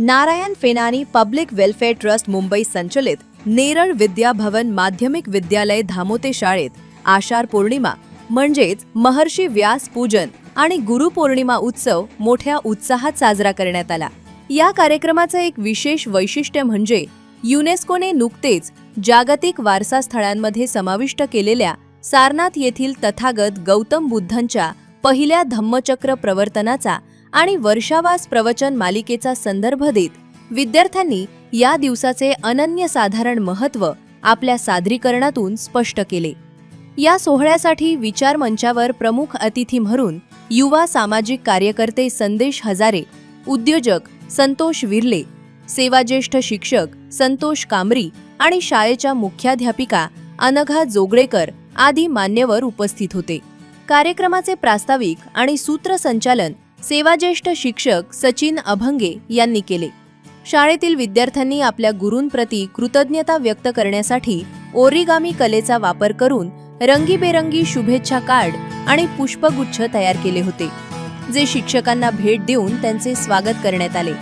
नारायण फेनानी public welfare trust Mumbai संचलित नेरळ विद्या भवन माध्यमिक विद्यालय धामोते शाळेत आषाढ पौर्णिमा म्हणजेच महर्षी व्यास पूजन आणि गुरुपौर्णिमा उत्सव मोठ्या उत्साहात साजरा करण्यात आला। या कार्यक्रमाचं एक विशेष वैशिष्ट्य म्हणजे युनेस्कोने नुकतेच जागतिक वारसा स्थळांमध्ये समाविष्ट केलेल्या सारनाथ येथील तथागत गौतम बुद्धांच्या पहिल्या धम्मचक्र प्रवर्तनाचा आणि वर्षावास प्रवचन मालिकेचा संदर्भ देत विद्यार्थ्यांनी या दिवसाचे अनन्यसाधारण महत्त्व आपल्या सादरीकरणातून स्पष्ट केले। या सोहळ्यासाठी विचार मंचावर प्रमुख अतिथी म्हणून युवा सामाजिक कार्यकर्ते संदेश हजारे, उद्योजक संतोष विर्ले, सेवाज्येष्ठ शिक्षक संतोष कामरी आणि शाळेच्या मुख्याध्यापिका अनघा जोगळेकर आदी मान्यवर उपस्थित होते। कार्यक्रमाचे प्रास्ताविक आणि सूत्रसंचालन सेवाज्येष्ठ शिक्षक सचिन अभंगे यांनी केले। शाळेतील विद्यार्थ्यांनी आपल्या गुरूंप्रती कृतज्ञता व्यक्त करण्यासाठी ओरिगामी कलेचा वापर करून रंगीबेरंगी शुभेच्छा कार्ड आणि पुष्पगुच्छ तयार केले होते, जे शिक्षकांना भेट देऊन त्यांचे स्वागत करण्यात आले।